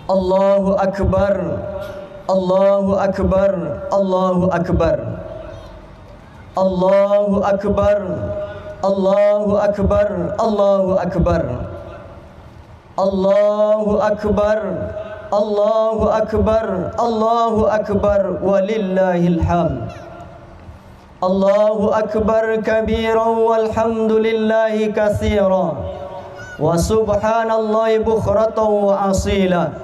Allahu Akbar, Allahu Akbar, Allahu Akbar, Allahu Akbar, Allahu Akbar, Allahu Akbar, Allahu Akbar, Allahu Akbar, Allahu Akbar, walillahil hamd. Allahu Akbar kabiran walhamdulillahi katsiran wa subhanallahi bukratan wa asila.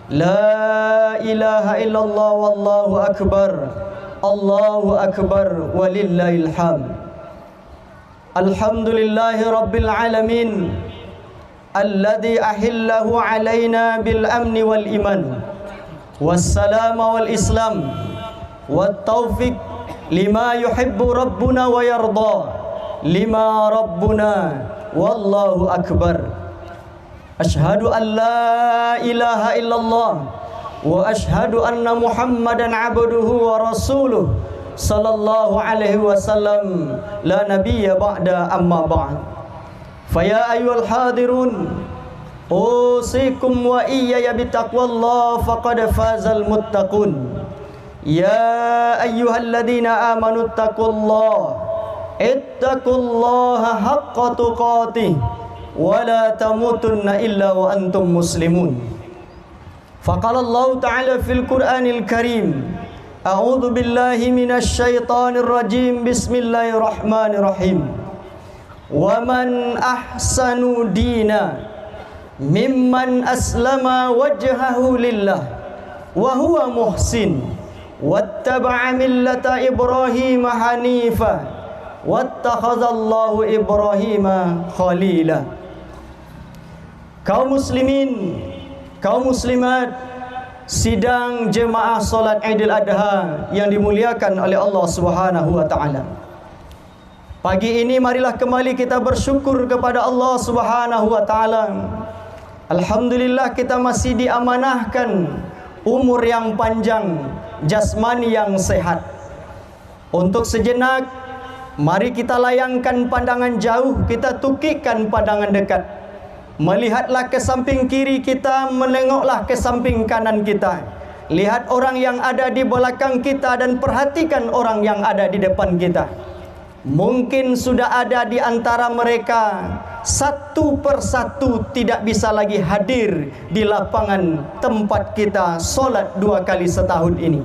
La ilaha illallah wallahu akbar, Allahu akbar, walillahil hamd. Alhamdulillahi rabbil alamin alladhi ahillahu alaina bil amni wal iman wassalama wal islam wat taufiq lima yuhibbu rabbuna wa yarda lima rabbuna wallahu akbar. Ashhadu an la ilaha illallah wa ashhadu anna Muhammadan abduhu wa rasuluh sallallahu alaihi wasallam la nabiyya ba'da amma ba'd. Faya ayyuhal hadirun usikum wa iyaya bitaqwallah faqad fazal muttaqun. Ya ayyuhalladzina amanu ittaqullaha haqqa tuqatih wa la tamutunna illa wa antum muslimun. Faqala Allah ta'ala fil Qur'anil Karim, a'udzu billahi minasy syaithanir rajim, bismillahirrahmanirrahim. Wa man ahsanu dina mimman aslama wajhahu lillah wa huwa muhsin wattaba'a millata Ibrahim hanifa wattakhadallahu Ibrahima khalila. Kaum muslimin, kaum muslimat, sidang jemaah solat Idul Adha yang dimuliakan oleh Allah Subhanahu wa taala. Pagi ini marilah kembali kita bersyukur kepada Allah Subhanahu wa taala. Alhamdulillah kita masih diamanahkan umur yang panjang, jasmani yang sehat. Untuk sejenak mari kita layangkan pandangan jauh, kita tukikkan pandangan dekat. Melihatlah ke samping kiri kita, menengoklah ke samping kanan kita. Lihat orang yang ada di belakang kita dan perhatikan orang yang ada di depan kita. Mungkin sudah ada di antara mereka satu persatu tidak bisa lagi hadir di lapangan tempat kita solat 2 kali setahun ini.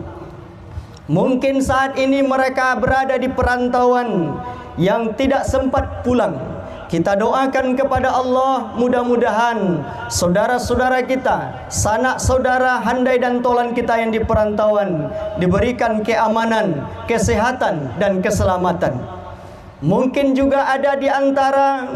Mungkin saat ini mereka berada di perantauan yang tidak sempat pulang. Kita doakan kepada Allah, mudah-mudahan saudara-saudara kita, sanak saudara, handai dan tolan kita yang di perantauan diberikan keamanan, kesehatan dan keselamatan. Mungkin juga ada di antara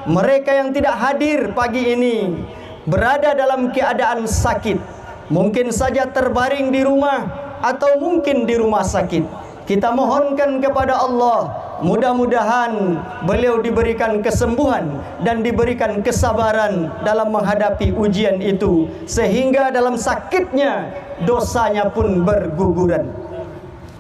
mereka yang tidak hadir pagi ini berada dalam keadaan sakit. Mungkin saja terbaring di rumah atau mungkin di rumah sakit. Kita mohonkan kepada Allah, mudah-mudahan beliau diberikan kesembuhan dan diberikan kesabaran dalam menghadapi ujian itu, sehingga dalam sakitnya dosanya pun berguguran.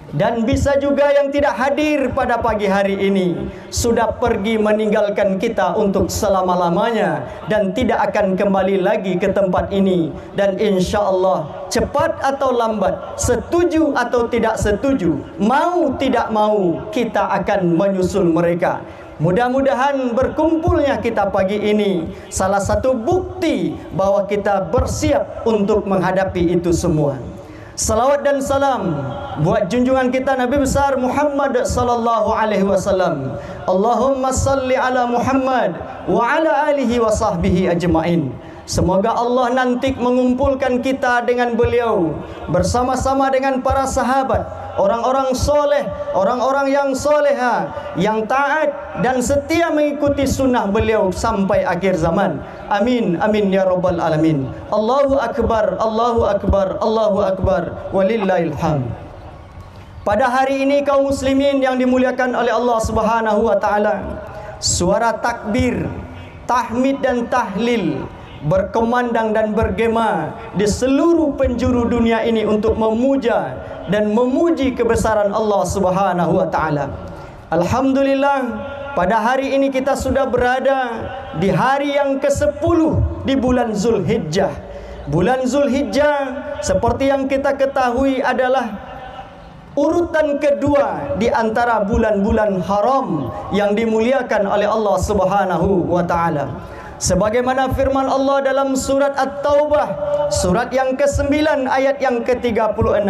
Dan bisa juga yang tidak hadir pada pagi hari ini sudah pergi meninggalkan kita untuk selama-lamanya dan tidak akan kembali lagi ke tempat ini. Dan insya Allah cepat atau lambat, setuju atau tidak setuju, mau tidak mau, kita akan menyusul mereka. Mudah-mudahan berkumpulnya kita pagi ini salah satu bukti bahwa kita bersiap untuk menghadapi itu semua. Salawat dan salam buat junjungan kita Nabi besar Muhammad sallallahu alaihi wasallam. Allahumma salli ala Muhammad wa ala alihi wa sahbihi ajmain. Semoga Allah nanti mengumpulkan kita dengan beliau bersama-sama dengan para sahabat, orang-orang soleh, orang-orang yang soleha, yang taat dan setia mengikuti sunnah beliau sampai akhir zaman. Amin, amin ya rabbal alamin. Allahu akbar, Allahu akbar, Allahu akbar, walillahil hamd. Pada hari ini kaum muslimin yang dimuliakan oleh Allah Subhanahu wa taala, suara takbir, tahmid dan tahlil berkumandang dan bergema di seluruh penjuru dunia ini untuk memuja dan memuji kebesaran Allah Subhanahu wa taala. Alhamdulillah, pada hari ini kita sudah berada di hari yang ke-10 di bulan Zulhijjah. Bulan Zulhijjah seperti yang kita ketahui adalah urutan kedua di antara bulan-bulan haram yang dimuliakan oleh Allah Subhanahu wa taala. Sebagaimana firman Allah dalam surat At-Taubah, surat yang ke-9 ayat yang ke-36.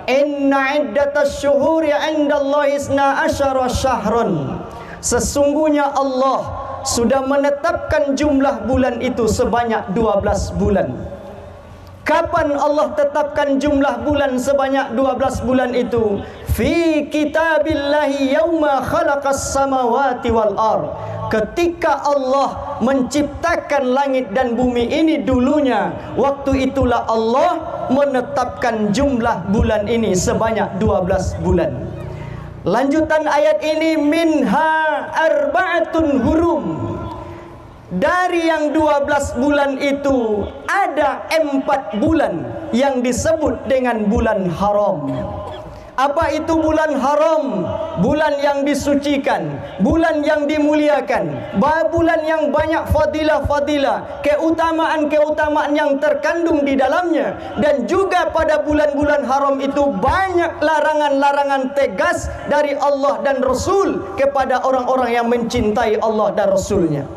Inna iddatasy syuhuri 'indallahi 12 syahrun. Sesungguhnya Allah sudah menetapkan jumlah bulan itu sebanyak 12 bulan. Kapan Allah tetapkan jumlah bulan sebanyak 12 bulan itu? Fi kitabillahi yauma khalaqas samawati wal ard. Ketika Allah menciptakan langit dan bumi ini dulunya, waktu itulah Allah menetapkan jumlah bulan ini sebanyak 12 bulan. Lanjutan ayat ini, minha arba'atun hurum. Dari yang 12 bulan itu ada 4 bulan yang disebut dengan bulan haram. Apa itu bulan haram? Bulan yang disucikan, bulan yang dimuliakan, bulan yang banyak fadilah-fadilah, keutamaan-keutamaan yang terkandung di dalamnya. Dan juga pada bulan-bulan haram itu banyak larangan-larangan tegas dari Allah dan Rasul kepada orang-orang yang mencintai Allah dan Rasulnya.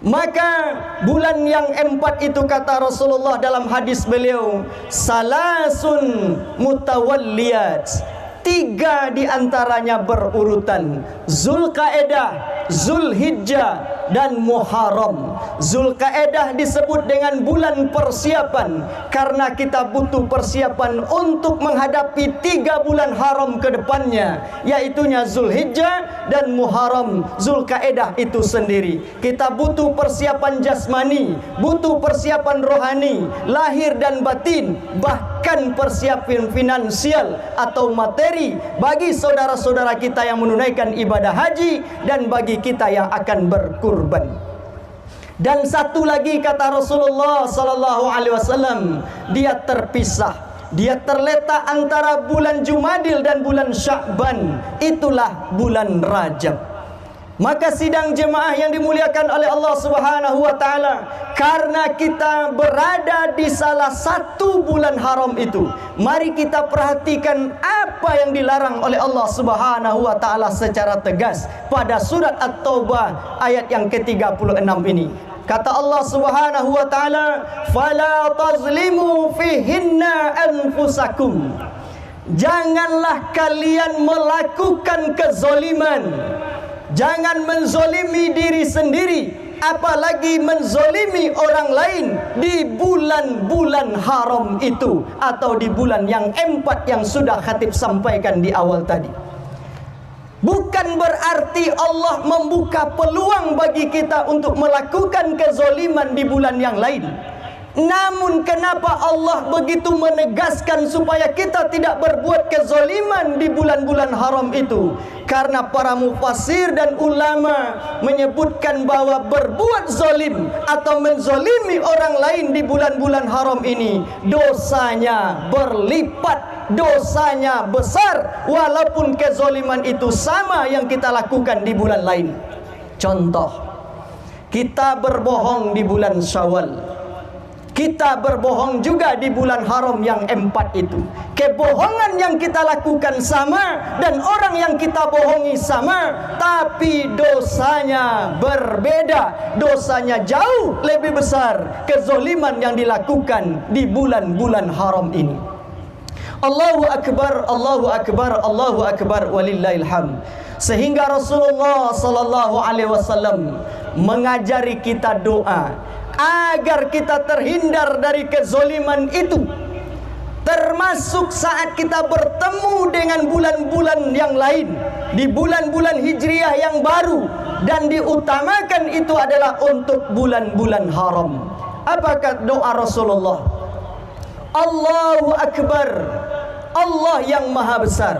Maka bulan yang 4 itu kata Rasulullah dalam hadis beliau, salasun mutawalliyat, 3 di antaranya berurutan, Zulqa'edah, Zulhijjah dan Muharram. Zulqa'edah disebut dengan bulan persiapan karena kita butuh persiapan untuk menghadapi 3 bulan haram ke depannya, yaitunya Zulhijjah dan Muharram. Zulqa'edah itu sendiri kita butuh persiapan jasmani, butuh persiapan rohani, lahir dan batin, bahkan persiapan finansial atau materi bagi saudara-saudara kita yang menunaikan ibadah haji dan bagi kita yang akan berkurban. Dan satu lagi kata Rasulullah sallallahu alaihi wasallam, dia terpisah, dia terletak antara bulan Jumadil dan bulan Sya'ban, itulah bulan Rajab. Maka sidang jemaah yang dimuliakan oleh Allah Subhanahu wa taala, karena kita berada di salah satu bulan haram itu, mari kita perhatikan apa yang dilarang oleh Allah Subhanahu wa taala secara tegas pada surat At-Taubah ayat yang ke-36 ini. Kata Allah Subhanahu wa taala, "Fala tazlimu fihinna anfusakum." Janganlah kalian melakukan kezoliman. Jangan menzolimi diri sendiri, apalagi menzolimi orang lain di bulan-bulan haram itu, atau di bulan yang 4 yang sudah khatib sampaikan di awal tadi. Bukan berarti Allah membuka peluang bagi kita untuk melakukan kezoliman di bulan yang lain. Namun kenapa Allah begitu menegaskan supaya kita tidak berbuat kezoliman di bulan-bulan haram itu? Karena para mufassir dan ulama menyebutkan bahwa berbuat zolim atau menzolimi orang lain di bulan-bulan haram ini, dosanya berlipat, dosanya besar, walaupun kezoliman itu sama yang kita lakukan di bulan lain. Contoh, kita berbohong di bulan Syawal, kita berbohong juga di bulan haram yang 4 itu. Kebohongan yang kita lakukan sama dan orang yang kita bohongi sama, tapi dosanya berbeda. Dosanya jauh lebih besar kezoliman yang dilakukan di bulan-bulan haram ini. Allahu Akbar, Allahu Akbar, Allahu Akbar, walillahil hamd. Sehingga Rasulullah sallallahu alaihi wasallam mengajari kita doa agar kita terhindar dari kezoliman itu, termasuk saat kita bertemu dengan bulan-bulan yang lain, di bulan-bulan hijriah yang baru, dan diutamakan itu adalah untuk bulan-bulan haram. Apakah doa Rasulullah? Allahu Akbar, Allah yang maha besar.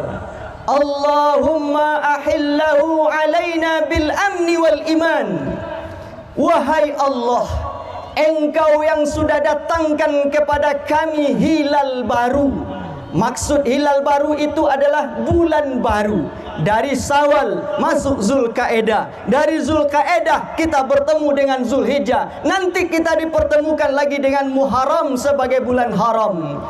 Allahumma ahillahu alaina bil amni wal iman. Wahai Allah, Engkau yang sudah datangkan kepada kami hilal baru, Maksud hilal baru itu adalah bulan baru. Dari Syawal masuk Zulkaidah, dari Zulkaidah kita bertemu dengan Zulhijjah, nanti kita dipertemukan lagi dengan Muharram sebagai bulan haram.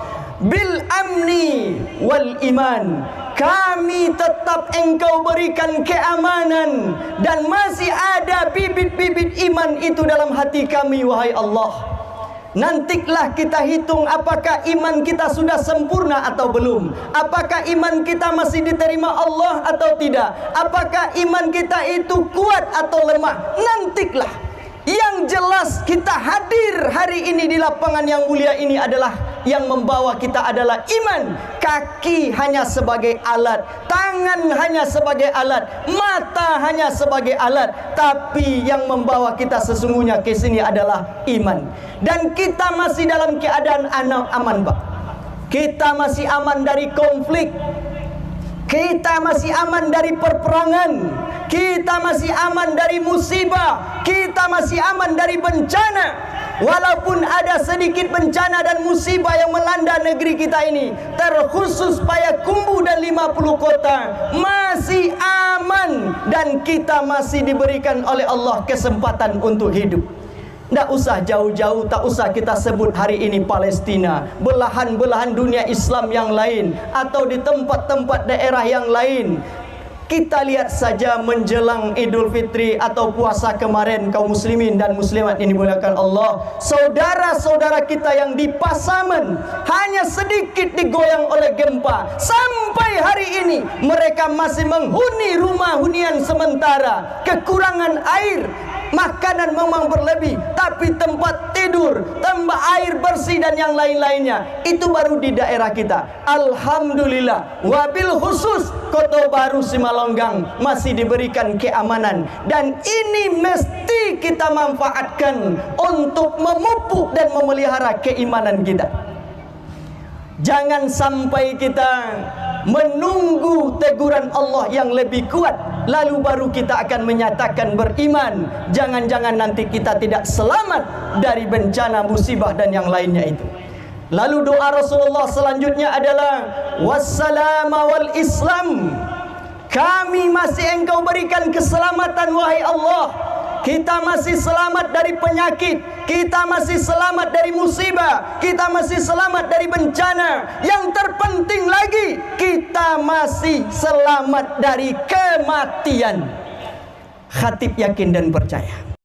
Bil amni wal iman, kami tetap engkau berikan keamanan dan masih ada bibit-bibit iman itu dalam hati kami, wahai Allah. Nantilah kita hitung apakah iman kita sudah sempurna atau belum, apakah iman kita masih diterima Allah atau tidak, apakah iman kita itu kuat atau lemah. Nantilah. Yang jelas kita hadir hari ini di lapangan yang mulia ini adalah yang membawa kita adalah iman. Kaki hanya sebagai alat, tangan hanya sebagai alat, mata hanya sebagai alat, tapi yang membawa kita sesungguhnya ke sini adalah iman. Dan kita masih dalam keadaan aman, Pak. Kita masih aman dari konflik. Kita masih aman dari perperangan. Kita masih aman dari musibah. Kita masih aman dari bencana. Walaupun ada sedikit bencana dan musibah yang melanda negeri kita ini, terkhusus Payakumbuh dan 50 kota, masih aman. Dan kita masih diberikan oleh Allah kesempatan untuk hidup. Tak usah jauh-jauh, tak usah kita sebut hari ini Palestina, belahan-belahan dunia Islam yang lain, atau di tempat-tempat daerah yang lain. Kita lihat saja menjelang Idul Fitri atau puasa kemarin, kaum muslimin dan muslimat ini dimuliakan Allah, saudara-saudara kita yang di Pasaman hanya sedikit digoyang oleh gempa. Sampai hari ini mereka masih menghuni rumah hunian sementara, kekurangan air. Makanan memang berlebih, tapi tempat tidur, tempat air bersih dan yang lain-lainnya itu baru di daerah kita. Alhamdulillah. Wabil khusus Kota Baru Simalungun masih diberikan keamanan, dan ini mesti kita manfaatkan untuk memupuk dan memelihara keimanan kita. Jangan sampai kita menunggu teguran Allah yang lebih kuat lalu baru kita akan menyatakan beriman. Jangan-jangan nanti kita tidak selamat dari bencana, musibah dan yang lainnya itu. Lalu doa Rasulullah selanjutnya adalah wassalama wal islam. Kami masih engkau berikan keselamatan, wahai Allah. Kita masih selamat dari penyakit, kita masih selamat dari musibah, kita masih selamat dari bencana. Yang terpenting lagi, kita masih selamat dari kematian. Khatib yakin dan percaya.